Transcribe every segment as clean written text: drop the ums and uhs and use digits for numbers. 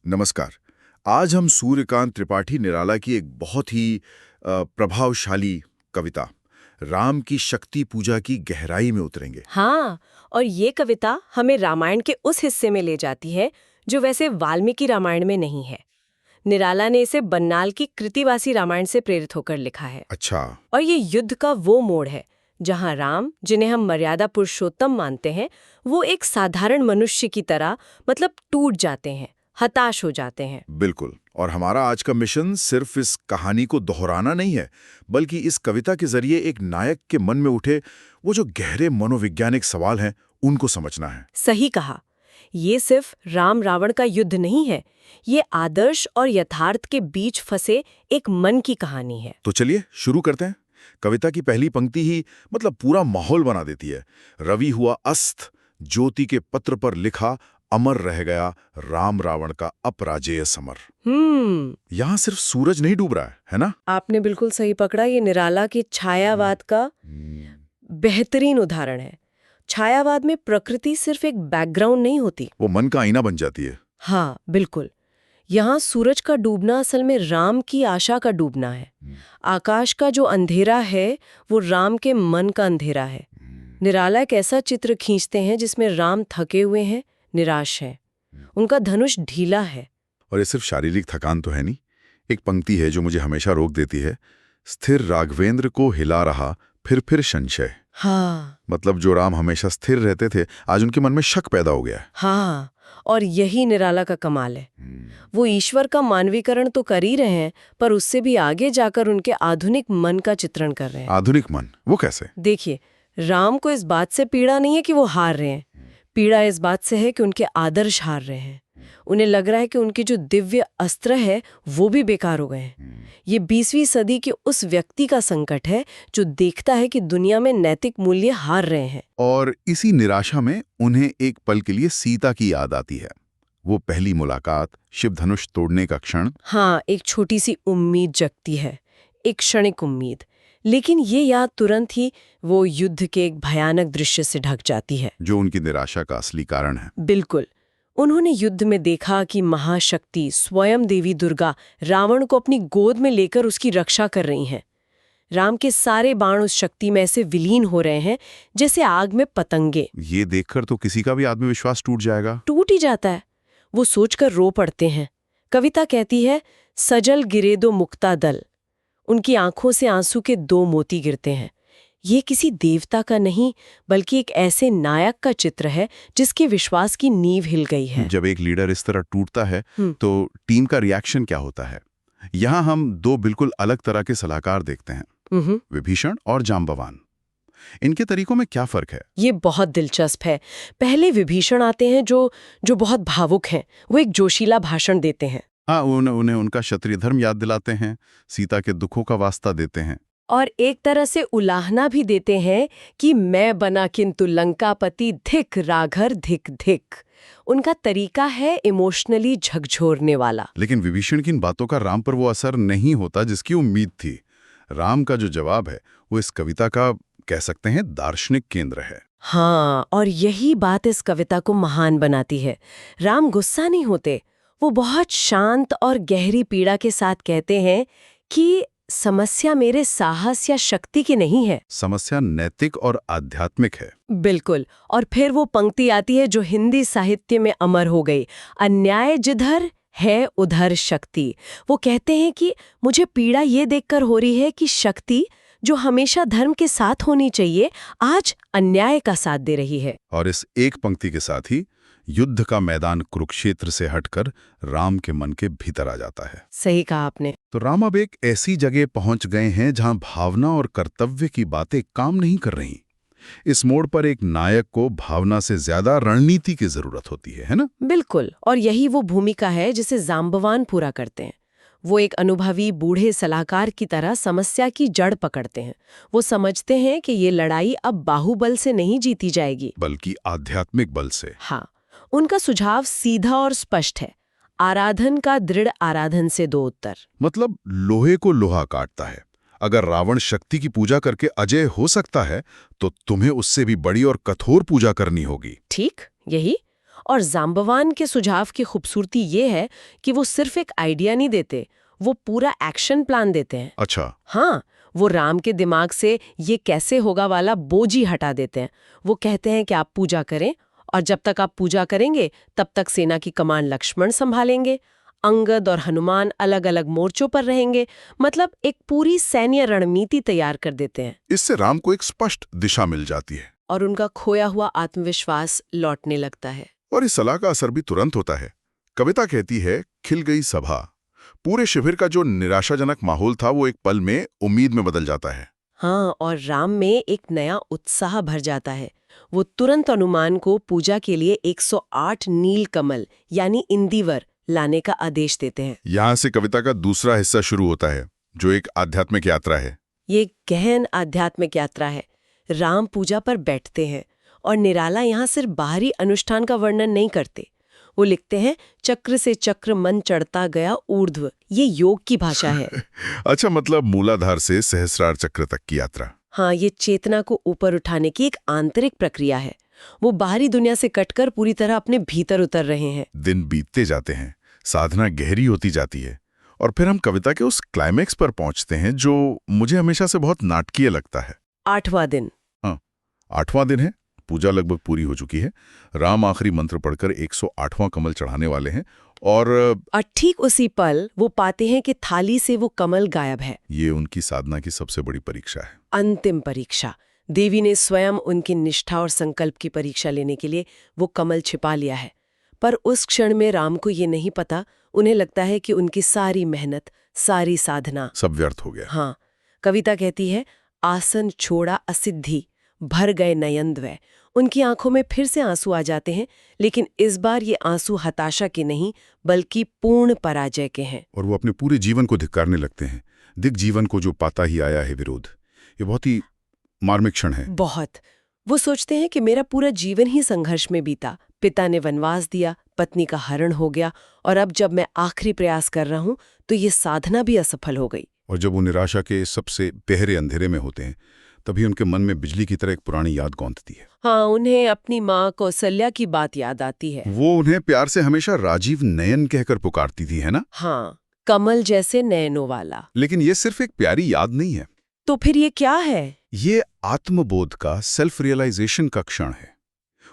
नमस्कार। आज हम सूर्यकांत त्रिपाठी निराला की एक बहुत ही प्रभावशाली कविता राम की शक्ति पूजा की गहराई में उतरेंगे। हाँ, और ये कविता हमें रामायण के उस हिस्से में ले जाती है जो वैसे वाल्मीकि रामायण में नहीं है। निराला ने इसे बन्नाल की कृतिवासी रामायण से प्रेरित होकर लिखा है। अच्छा। और ये युद्ध का वो मोड़ है जहाँ राम, जिन्हें हम मर्यादा पुरुषोत्तम मानते हैं, वो एक साधारण मनुष्य की तरह टूट जाते हैं, हताश हो जाते हैं। बिल्कुल। और हमारा आज का मिशन सिर्फ इस कहानी को दोहराना नहीं है, बल्कि इस कविता के जरिए एक नायक के मन में उठे वो जो गहरे मनोवैज्ञानिक सवाल हैं उनको समझना है। सही कहा। ये सिर्फ राम रावण का युद्ध नहीं है, ये आदर्श और यथार्थ के बीच फंसे एक मन की कहानी है। तो चलिए शुरू करते हैं। कविता की पहली पंक्ति ही पूरा माहौल बना देती है। रवि हुआ अस्त, ज्योति के पत्र पर लिखा, अमर रह गया राम रावण का अपराजेय समर। यहाँ सिर्फ सूरज नहीं डूब रहा है ना? आपने बिल्कुल सही पकड़ा। ये निराला के छायावाद का बेहतरीन उदाहरण है। छायावाद में प्रकृति सिर्फ एक बैकग्राउंड नहीं होती, वो मन का आईना बन जाती है। हाँ बिल्कुल। यहाँ सूरज का डूबना असल में राम की आशा का डूबना है। आकाश का जो अंधेरा है वो राम के मन का अंधेरा है। निराला एक ऐसा चित्र खींचते हैं जिसमें राम थके हुए हैं, निराश हैं। उनका धनुष ढीला है। और ये सिर्फ शारीरिक थकान तो है नहीं। एक पंक्ति है जो मुझे हमेशा रोक देती है, स्थिर राघवेंद्र को हिला रहा फिर संशय। हाँ, जो राम हमेशा स्थिर रहते थे, आज उनके मन में शक पैदा हो गया है। हाँ, और यही निराला का कमाल है। वो ईश्वर का मानवीकरण तो कर ही रहे हैं, पर उससे भी आगे जाकर उनके आधुनिक मन का चित्रण कर रहे हैं। आधुनिक मन वो कैसे? देखिए, राम को इस बात से पीड़ा नहीं है कि वो हार रहे हैं। पीड़ा इस बात से है कि उनके आदर्श हार रहे हैं। उन्हें लग रहा है कि उनके जो दिव्य अस्त्र है वो भी बेकार हो गए हैं। ये 20वीं सदी के उस व्यक्ति का संकट है जो देखता है कि दुनिया में नैतिक मूल्य हार रहे हैं। और इसी निराशा में उन्हें एक पल के लिए सीता की याद आती है। वो पहली मुलाकात, शिव धनुष तोड़ने का क्षण। हाँ, एक छोटी सी उम्मीद जगती है, एक क्षणिक उम्मीद। लेकिन ये याद तुरंत ही वो युद्ध के एक भयानक दृश्य से ढक जाती है, जो उनकी निराशा का असली कारण है। बिल्कुल। उन्होंने युद्ध में देखा कि महाशक्ति स्वयं देवी दुर्गा रावण को अपनी गोद में लेकर उसकी रक्षा कर रही हैं। राम के सारे बाण उस शक्ति में ऐसे विलीन हो रहे हैं जैसे आग में पतंगे। ये देखकर तो किसी का भी आत्मविश्वास टूट जाएगा। टूट ही जाता है। वो सोचकर रो पड़ते हैं। कविता कहती है, सजल गिरे दो मुक्ता दल। उनकी आंखों से आंसू के 2 मोती गिरते हैं। ये किसी देवता का नहीं, बल्कि एक ऐसे नायक का चित्र है जिसके विश्वास की नींव हिल गई है। जब एक लीडर इस तरह टूटता है तो टीम का रिएक्शन क्या होता है? यहाँ हम 2 बिल्कुल अलग तरह के सलाहकार देखते हैं, विभीषण और जांबवान। इनके तरीकों में क्या फर्क है? ये बहुत दिलचस्प है। पहले विभीषण आते हैं जो बहुत भावुक हैं। वो एक जोशीला भाषण देते हैं। हाँ, उन्हें उनका क्षत्रिय धर्म याद दिलाते हैं, सीता के दुखों का वास्ता देते हैं, और एक तरह से उलाहना भी देते हैं कि मैं बना किंतु लंकापति धिक राघर धिक धिक। उनका तरीका है इमोशनली झकझोरने वाला। लेकिन विभीषण की इन बातों का राम पर वो असर नहीं होता जिसकी उम्मीद थी। राम का जो जवाब है वो इस कविता का, कह सकते हैं, दार्शनिक केंद्र है। हाँ, और यही बात इस कविता को महान बनाती है। राम गुस्सा नहीं होते। वो बहुत शांत और गहरी पीड़ा के साथ कहते हैं कि समस्या मेरे साहस या शक्ति की नहीं है, समस्या नैतिक और आध्यात्मिक है। बिल्कुल। और फिर वो पंक्ति आती है जो हिंदी साहित्य में अमर हो गई, अन्याय जिधर है उधर शक्ति। वो कहते हैं कि मुझे पीड़ा ये देखकर हो रही है कि शक्ति, जो हमेशा धर्म के साथ होनी चाहिए, आज अन्याय का साथ दे रही है। और इस एक पंक्ति के साथ ही युद्ध का मैदान कुरुक्षेत्र से हटकर राम के मन के भीतर आ जाता है। सही कहा आपने। तो राम अब एक ऐसी जगह पहुंच गए हैं जहां भावना और कर्तव्य की बातें काम नहीं कर रही। इस मोड़ पर एक नायक को भावना से ज्यादा रणनीति की जरूरत होती है ना? बिल्कुल। और यही वो भूमिका है जिसे जांबवान पूरा करते हैं। वो एक अनुभवी बूढ़े सलाहकार की तरह समस्या की जड़ पकड़ते हैं। वो समझते हैं कि ये लड़ाई अब बाहुबल से नहीं जीती जाएगी, बल्कि आध्यात्मिक बल से। हाँ, उनका सुझाव सीधा और स्पष्ट है, आराधन का दृढ़ आराधन से 2 उत्तर। लोहे को लोहा काटता है। अगर रावण शक्ति की पूजा करके अजय हो सकता है तो तुम्हें उससे भी बड़ी और कठोर पूजा करनी होगी। ठीक, यही। और जाम्बवान के सुझाव की खूबसूरती ये है कि वो सिर्फ एक आइडिया नहीं देते, वो पूरा एक्शन प्लान देते हैं। अच्छा। हाँ, वो राम के दिमाग से ये कैसे होगा वाला बोझ ही हटा देते हैं। वो कहते हैं कि आप पूजा करें, और जब तक आप पूजा करेंगे तब तक सेना की कमान लक्ष्मण संभालेंगे, अंगद और हनुमान अलग अलग मोर्चों पर रहेंगे। मतलब एक पूरी सैन्य रणनीति तैयार कर देते हैं। इससे राम को एक स्पष्ट दिशा मिल जाती है और उनका खोया हुआ आत्मविश्वास लौटने लगता है। और इस सलाह का असर भी तुरंत होता है। कविता कहती है, खिल गई सभा। पूरे शिविर का जो निराशाजनक माहौल था वो एक पल में उम्मीद में बदल जाता है। हाँ, और राम में एक नया उत्साह भर जाता है। वो तुरंत हनुमान को पूजा के लिए 108 नील कमल यानी इंदिवर लाने का आदेश देते हैं। यहाँ से कविता का दूसरा हिस्सा शुरू होता है, जो एक आध्यात्मिक यात्रा है। ये गहन आध्यात्मिक यात्रा है। राम पूजा पर बैठते हैं और निराला यहाँ सिर्फ बाहरी अनुष्ठान का वर्णन नहीं करते। वो लिखते हैं, चक्र से चक्र मन चढ़ता गया ऊर्ध्व। ये योग की भाषा है। अच्छा, मतलब मूलाधार से सहस्रार चक्र तक की यात्रा। हाँ, ये चेतना को ऊपर उठाने की एक आंतरिक प्रक्रिया है। वो बाहरी दुनिया से कटकर पूरी तरह अपने भीतर उतर रहे हैं। दिन बीतते जाते हैं, साधना गहरी होती जाती है, और फिर हम कविता के उस क्लाइमेक्स पर पहुंचते हैं जो मुझे हमेशा से बहुत नाटकीय लगता है। 8वां दिन। हाँ, 8वां दिन है। पूजा लगभग पूरी हो चुकी है। राम आखिरी मंत्र पढ़कर 108वां कमल चढ़ाने वाले हैं और ठीक उसी पल वो पाते हैं कि थाली से वो कमल गायब है। ये उनकी साधना की सबसे बड़ी परीक्षा है। अंतिम परीक्षा। देवी ने स्वयं उनकी निष्ठा और संकल्प की परीक्षा लेने के लिए वो कमल छिपा लिया है। पर उस क्षण में राम को ये नहीं पता, उन्हें लगता है कि उनकी सारी मेहनत, सारी साधना सब व्यर्थ हो गया। हाँ, कविता कहती है, आसन छोड़ा असिद्धि, भर गए नयनद्वय। उनकी आंखों में फिर से आंसू आ जाते हैं, लेकिन इस बार ये आंसू हताशा के नहीं बल्कि पूर्ण पराजय के हैं। और वो अपने पूरे जीवन को धिक्कारने लगते हैं, दिग जीवन को जो पाता ही आया है विरोध। ये बहुत ही मार्मिक क्षण है। बहुत। वो सोचते हैं कि मेरा पूरा जीवन ही संघर्ष में बीता। पिता ने वनवास दिया, पत्नी का हरण हो गया, और अब जब मैं आखिरी प्रयास कर रहा हूं तो ये साधना भी असफल हो गई। और जब वो निराशा के सबसे गहरे अंधेरे में होते हैं, तभी उनके मन में बिजली की तरह एक पुरानी याद गौंधती है। हाँ, उन्हें अपनी माँ कौशल्या की बात याद आती है। वो उन्हें प्यार से हमेशा राजीव नयन कहकर पुकारती थी, है ना? हाँ, कमल जैसे नयनों वाला। लेकिन ये सिर्फ एक प्यारी याद नहीं है। तो फिर ये क्या है? ये आत्मबोध का, सेल्फ रियलाइजेशन का क्षण है।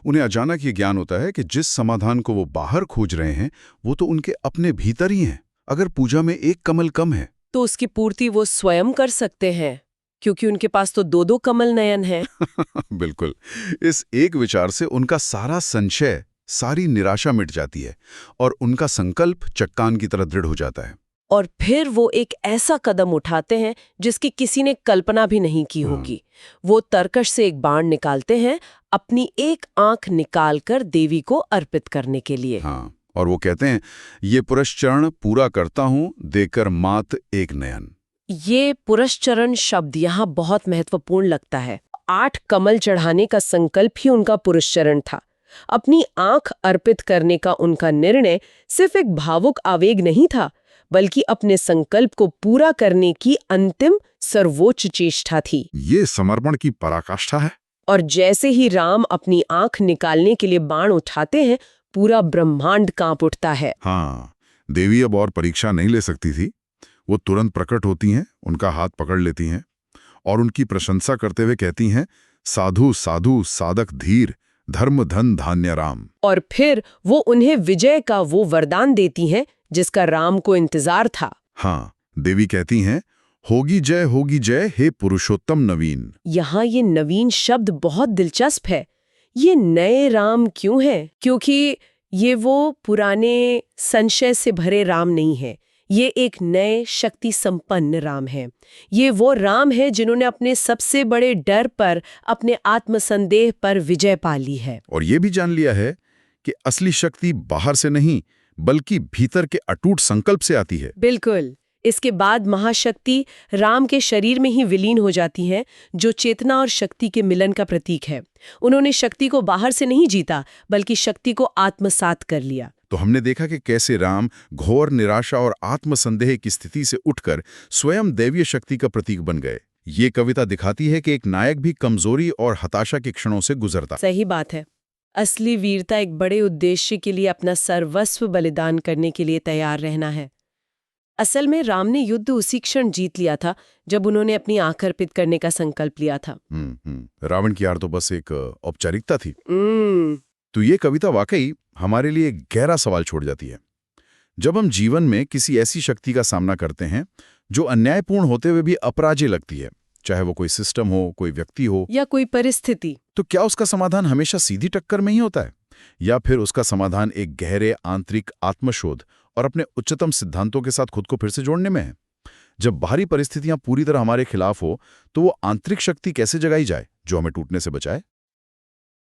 उन्हें अचानक ये ज्ञान होता है कि जिस समाधान को वो बाहर खोज रहे हैं वो तो उनके अपने भीतर ही है। अगर पूजा में एक कमल कम है तो उसकी पूर्ति वो स्वयं कर सकते हैं, क्योंकि उनके पास तो 2-2 कमल नयन हैं। बिल्कुल। इस एक विचार से उनका सारा संशय, सारी निराशा मिट जाती है और उनका संकल्प चट्टान की तरह दृढ़ हो जाता है। और फिर वो एक ऐसा कदम उठाते हैं जिसकी किसी ने कल्पना भी नहीं की होगी। वो तरकश से एक बाण निकालते हैं, अपनी एक आंख निकालकर देवी को अर्पित करने के लिए। हाँ, और वो कहते हैं, ये पुरश्चरण पूरा करता हूं, देकर मात एक नयन। ये पुरश्चरण शब्द यहाँ बहुत महत्वपूर्ण लगता है। 8 कमल चढ़ाने का संकल्प ही उनका पुरश्चरण था। अपनी आंख अर्पित करने का उनका निर्णय सिर्फ एक भावुक आवेग नहीं था, बल्कि अपने संकल्प को पूरा करने की अंतिम सर्वोच्च चेष्टा थी। ये समर्पण की पराकाष्ठा है। और जैसे ही राम अपनी आंख निकालने के लिए बाण उठाते हैं, पूरा ब्रह्मांड कांप उठता है। हाँ, देवी अब और परीक्षा नहीं ले सकती थी। वो तुरंत प्रकट होती हैं, उनका हाथ पकड़ लेती हैं और उनकी प्रशंसा करते हुए कहती हैं, साधु साधु साधक धीर, धर्म धन धान्य राम। और फिर वो उन्हें विजय का वो वरदान देती हैं जिसका राम को इंतजार था। हाँ, देवी कहती हैं, होगी जय हे पुरुषोत्तम नवीन। यहाँ ये नवीन शब्द बहुत दिलचस्प है। ये नए राम क्यों है? क्योंकि ये वो पुराने संशय से भरे राम नहीं है। ये एक नए शक्ति संपन्न राम है। ये वो राम है जिन्होंने अपने सबसे बड़े डर पर, अपने आत्मसंदेह पर विजय पा ली है। और ये भी जान लिया है कि असली शक्ति बाहर से नहीं बल्कि भीतर के अटूट संकल्प से आती है। बिल्कुल। इसके बाद महाशक्ति राम के शरीर में ही विलीन हो जाती हैं, जो चेतना और शक्ति के मिलन का प्रतीक है। उन्होंने शक्ति को बाहर से नहीं जीता, बल्कि शक्ति को आत्मसात कर लिया। तो हमने देखा कि कैसे राम घोर निराशा और आत्मसंदेह की स्थिति से उठकर स्वयं दैवीय शक्ति का प्रतीक बन गए। ये कविता दिखाती है कि एक नायक भी कमजोरी और हताशा के क्षणों से गुजरता। सही बात है। असली वीरता एक बड़े उद्देश्य के लिए अपना सर्वस्व बलिदान करने के लिए तैयार रहना है। असल में राम ने युद्ध उसी क्षण जीत लिया था जब उन्होंने अपनी आंख अर्पित करने का संकल्प लिया था। रावण की हार तो बस एक औपचारिकता थी। तो ये कविता वाकई हमारे लिए एक गहरा सवाल छोड़ जाती है। जब हम जीवन में किसी ऐसी शक्ति का सामना करते हैं जो अन्यायपूर्ण होते हुए भी अपराजेय लगती है, चाहे वो कोई सिस्टम हो, कोई व्यक्ति हो या कोई परिस्थिति, तो क्या उसका समाधान हमेशा सीधी टक्कर में ही होता है, या फिर उसका समाधान एक गहरे आंतरिक आत्मशोध और अपने उच्चतम सिद्धांतों के साथ खुद को फिर से जोड़ने में है? जब बाहरी परिस्थितियां पूरी तरह हमारे खिलाफ हो तो वो आंतरिक शक्ति कैसे जगाई जाए जो हमें टूटने से बचाए?